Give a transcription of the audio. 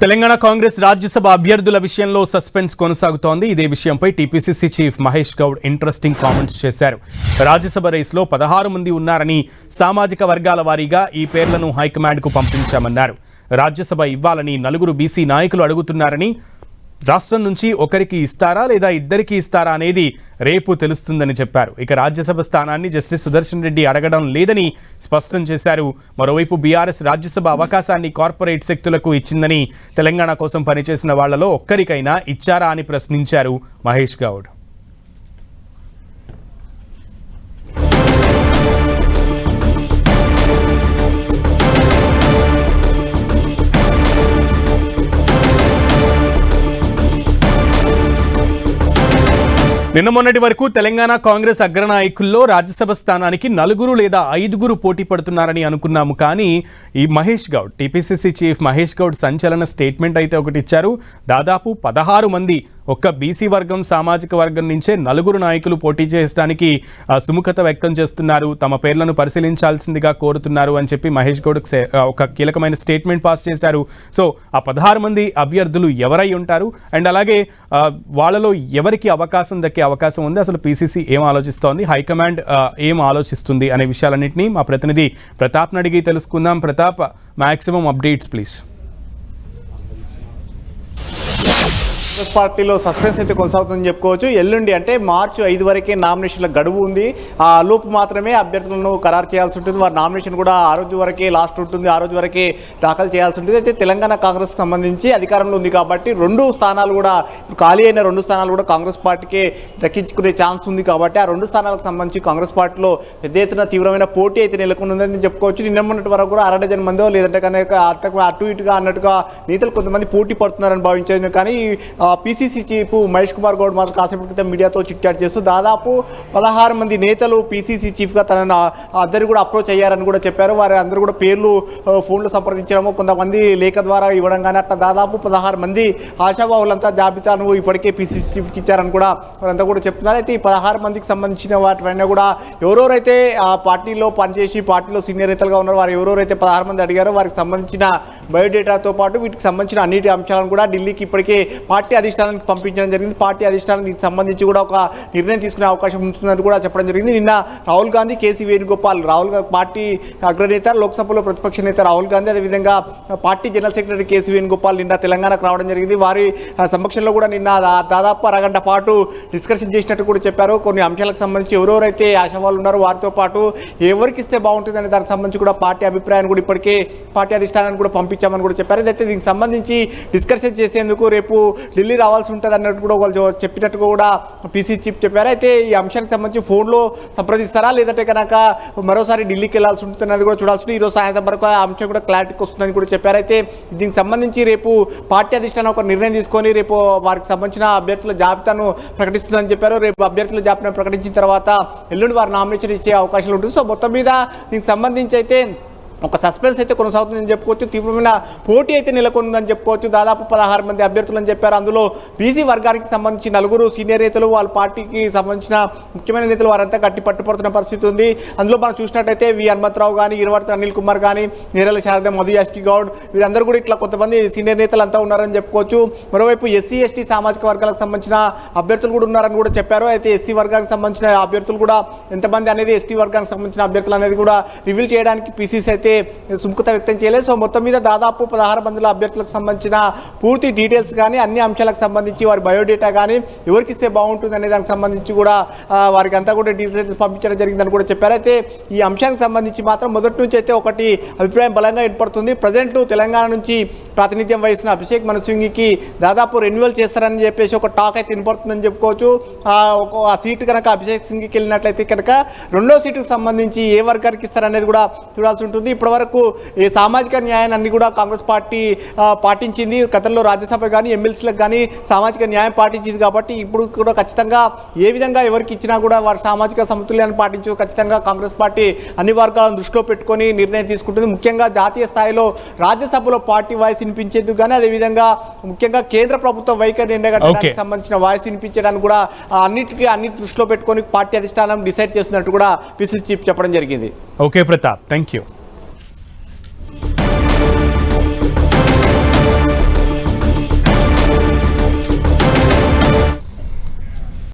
తెలంగాణ కాంగ్రెస్ రాజ్యసభ అభ్యర్థుల విషయంలో సస్పెన్స్ కొనసాగుతోంది. ఇదే విషయంపై TPCC chief Mahesh Goud interesting comments చేశారు. రాజ్యసభ రేసులో 16 మంది ఉన్నారని, సామాజిక వర్గాల వారీగా ఈ పేర్లను హైకమాండ్కు పంపించామన్నారు. రాజ్యసభ ఇవ్వాలని 4 బీసీ నాయకులు అడుగుతున్నారని, రాష్ట్రం నుంచి ఒకరికి ఇస్తారా లేదా ఇద్దరికి ఇస్తారా అనేది రేపు తెలుస్తుందని చెప్పారు. ఇక రాజ్యసభ స్థానాన్ని జస్టిస్ సుదర్శన్ రెడ్డి అడగడం లేదని స్పష్టం చేశారు. మరోవైపు బీఆర్ఎస్ రాజ్యసభ అవకాశాన్ని కార్పొరేట్ శక్తులకు ఇచ్చిందని, తెలంగాణ కోసం పనిచేసిన వాళ్లలో ఒక్కరికైనా ఇచ్చారా అని ప్రశ్నించారు మహేష్ గౌడ్. నిన్న మొన్నటి వరకు తెలంగాణ కాంగ్రెస్ అగ్రనాయకుల్లో రాజ్యసభ స్థానానికి 4 లేదా 5 పోటీ పడుతున్నారని అనుకున్నాము. కానీ ఈ మహేష్ గౌడ్, టీపీసీసీ చీఫ్ మహేష్ గౌడ్ సంచలన స్టేట్మెంట్ అయితే ఒకటి ఇచ్చారు. దాదాపు 16 మంది ఒక్క బీసీ వర్గం, సామాజిక వర్గం నుంచే 4 నాయకులు పోటీ చేయడానికి సుముఖత వ్యక్తం చేస్తున్నారు, తమ పేర్లను పరిశీలించాల్సిందిగా కోరుతున్నారు అని చెప్పి మహేష్ గౌడ్ ఒక కీలకమైన స్టేట్మెంట్ పాస్ చేశారు. సో ఆ 16 మంది అభ్యర్థులు ఎవరై ఉంటారు అండ్ అలాగే వాళ్ళలో ఎవరికి అవకాశం దక్కే అవకాశం ఉంది, అసలు పీసీసీ ఏం ఆలోచిస్తోంది, హైకమాండ్ ఏం ఆలోచిస్తుంది అనే విషయాలన్నింటినీ మా ప్రతినిధి ప్రతాప్ని అడిగి తెలుసుకుందాం. Pratap, maximum updates please. Congress పార్టీలో సస్పెన్స్ అయితే కొనసాగుతుందని చెప్పుకోవచ్చు. ఎల్లుండి అంటే మార్చి 5 వరకే నామినేషన్ల గడువు ఉంది. ఆ లోపు మాత్రమే అభ్యర్థులను ఖరారు చేయాల్సి ఉంటుంది. వారి నామినేషన్ కూడా ఆ రోజు వరకే లాస్ట్ ఉంటుంది, ఆ రోజు వరకే దాఖలు చేయాల్సి ఉంటుంది. అయితే తెలంగాణ కాంగ్రెస్కి సంబంధించి అధికారంలో ఉంది కాబట్టి 2 స్థానాలు కూడా, ఖాళీ అయిన 2 స్థానాలు కూడా కాంగ్రెస్ పార్టీకే దక్కించుకునే ఛాన్స్ ఉంది. కాబట్టి ఆ 2 స్థానాలకు సంబంధించి కాంగ్రెస్ పార్టీలో పెద్ద ఎత్తున తీవ్రమైన పోటీ అయితే నెలకొందని చెప్పుకోవచ్చు. నిన్న మొన్నటి వరకు కూడా 6 డజన్ మందో లేదంటే కనుక అటు ఇటుగా అన్నట్టుగా నేతలు కొంతమంది పోటీ పడుతున్నారని భావించారు. కానీ పీసీసీ చీఫ్ మహేష్ కుమార్ గౌడ్ మాత్రం కాసేపటి క్రితం మీడియాతో చిట్చాట్ చేస్తూ దాదాపు 16 మంది నేతలు పీసీసీ చీఫ్గా తనను అందరూ కూడా అప్రోచ్ అయ్యారని కూడా చెప్పారు. వారి అందరూ కూడా పేర్లు ఫోన్లో సంప్రదించడము, కొంతమంది లేఖ ద్వారా ఇవ్వడం కానీ అట్లా దాదాపు 16 మంది ఆశావాహులంతా జాబితాను ఇప్పటికే పీసీసీ చీఫ్కి ఇచ్చారని కూడా వారంతా కూడా చెప్తున్నారు. అయితే ఈ 16 మందికి సంబంధించిన వాటిపైన కూడా ఎవరెవరైతే ఆ పార్టీలో పనిచేసి పార్టీలో సీనియర్ నేతలుగా ఉన్నారో వారు ఎవరెవరైతే 16 మంది అడిగారో వారికి సంబంధించిన బయోడేటాతో పాటు వీటికి సంబంధించిన అన్నిటి అంశాలను కూడా ఢిల్లీకి ఇప్పటికే పార్టీ అధిష్టానానికి పంపించడం జరిగింది. పార్టీ అధిష్టానానికి సంబంధించి కూడా ఒక నిర్ణయం తీసుకునే అవకాశం ఉంటుందని కూడా చెప్పడం జరిగింది. నిన్న రాహుల్ గాంధీ, కేసీ వేణుగోపాల్, పార్టీ అగ్రనేత, లోక్సభలో ప్రతిపక్ష నేత రాహుల్ గాంధీ, అదేవిధంగా party general secretary KC Venugopal నిన్న తెలంగాణకు రావడం జరిగింది. వారి సమక్షంలో కూడా నిన్న దాదాపు అరగంట పాటు డిస్కషన్ చేసినట్టు కూడా చెప్పారు. కొన్ని అంశాలకు సంబంధించి ఎవరెవరైతే ఆశావాళ్ళు ఉన్నారో వారితో పాటు ఎవరికి ఇస్తే బాగుంటుంది అనే దానికి సంబంధించి కూడా పార్టీ అభిప్రాయాన్ని కూడా ఇప్పటికే పార్టీ అధిష్టానాన్ని కూడా పంపించామని కూడా చెప్పారు. అయితే దీనికి సంబంధించి డిస్కషన్ చేసేందుకు రేపు ఢిల్లీ రావాల్సి ఉంటుంది అన్నట్టు కూడా వాళ్ళు చెప్పినట్టు కూడా పీసీ చీఫ్ చెప్పారు. అయితే ఈ అంశానికి సంబంధించి ఫోన్లో సంప్రదిస్తారా లేదంటే కనుక మరోసారి ఢిల్లీకి వెళ్లాల్సి ఉంటుంది అన్నది కూడా చూడాల్సి ఉంటుంది. ఈరోజు సాయంత్రం వరకు ఆ అంశం కూడా క్లారిటీకి వస్తుందని కూడా చెప్పారు. అయితే దీనికి సంబంధించి రేపు పార్టీ అధిష్టానం ఒక నిర్ణయం తీసుకొని రేపు వారికి సంబంధించిన అభ్యర్థుల జాబితాను ప్రకటిస్తుందని చెప్పారు. రేపు అభ్యర్థుల జాబితాను ప్రకటించిన తర్వాత ఎల్లుండి వారు నామినేషన్ ఇచ్చే అవకాశాలు ఉంటుంది. సో మొత్తం మీద దీనికి సంబంధించి అయితే ఒక సస్పెన్స్ అయితే కొనసాగుతుందని చెప్పుకోవచ్చు. తీవ్రమైన పోటీ అయితే నెలకొందని చెప్పుకోవచ్చు. దాదాపు 16 మంది అభ్యర్థులు అని చెప్పారు. అందులో బీసీ వర్గానికి సంబంధించి 4 సీనియర్ నేతలు, వాళ్ళ పార్టీకి సంబంధించిన ముఖ్యమైన నేతలు వారంతా గట్టి పట్టుపడుతున్న పరిస్థితి ఉంది. అందులో మనం చూసినట్టయితే వి హనుమంతరావు కానీ, ఇరువర్తి అనిల్ కుమార్ కానీ, నేరల శారద, మధు యాష్కి గౌడ్, వీరందరూ కూడా ఇట్లా కొంతమంది సీనియర్ నేతలు అంతా ఉన్నారని చెప్పుకోవచ్చు. మరోవైపు ఎస్సీ ఎస్టీ సామాజిక వర్గాలకు సంబంధించిన అభ్యర్థులు కూడా ఉన్నారని కూడా చెప్పారు. అయితే ఎస్సీ వర్గానికి సంబంధించిన అభ్యర్థులు కూడా ఎంతమంది అనేది, ఎస్టీ వర్గానికి సంబంధించిన అభ్యర్థులు అనేది కూడా రివీల్ చేయడానికి పీసీసీ అయితే సుముఖత వ్యక్తం చేయలేదు. సో మొత్తం మీద దాదాపు 16 మందిల అభ్యర్థులకు సంబంధించిన పూర్తి డీటెయిల్స్ కానీ, అన్ని అంశాలకు సంబంధించి వారి బయోడేటా కానీ ఎవరికి ఇస్తే బాగుంటుంది అనే దానికి సంబంధించి కూడా వారికి అంతా కూడా డీటెయిల్స్ పంపించడం జరిగిందని కూడా చెప్పారు. అయితే ఈ అంశానికి సంబంధించి మాత్రం మొదటి నుంచి అయితే ఒకటి అభిప్రాయం బలంగా ఏర్పడుతుంది. ప్రజెంట్ తెలంగాణ నుంచి ప్రాతినిధ్యం వహిస్తున్న అభిషేక్ మను సింఘ్కి దాదాపు రెన్యువల్ చేస్తారని చెప్పేసి ఒక టాక్ అయితే వినపడుతుందని చెప్పుకోవచ్చు. ఆ సీటు కనుక అభిషేక్ సింఘ్కి వెళ్ళినట్లయితే కనుక 2వ సీటుకు సంబంధించి ఏ వర్గానికి ఇస్తారనేది కూడా చూడాల్సి ఉంటుంది. ఇప్పటివరకు ఈ సామాజిక న్యాయాన్ని అన్ని కూడా కాంగ్రెస్ పార్టీ పాటించింది. గతంలో రాజ్యసభ కానీ ఎమ్మెల్సీలకు కానీ సామాజిక న్యాయం పాటించింది. కాబట్టి ఇప్పుడు కూడా ఖచ్చితంగా ఏ విధంగా ఎవరికి ఇచ్చినా కూడా వారి సామాజిక సమతుల్యాన్ని పాటించు ఖచ్చితంగా కాంగ్రెస్ పార్టీ అన్ని వర్గాలను దృష్టిలో పెట్టుకొని నిర్ణయం తీసుకుంటుంది. ముఖ్యంగా జాతీయ స్థాయిలో రాజ్యసభలో పార్టీ వాయిస్ వినిపించేందుకు కానీ, అదేవిధంగా ముఖ్యంగా కేంద్ర ప్రభుత్వ వైఖరి ఎండగట్టడానికి సంబంధించిన వాయిస్ వినిపించడానికి కూడా అన్ని దృష్టిలో పెట్టుకొని పార్టీ అధిష్టానం డిసైడ్ చేస్తున్నట్టు కూడా పీసీసీ చీఫ్ చెప్పడం జరిగింది. Okay Pratap, thank you.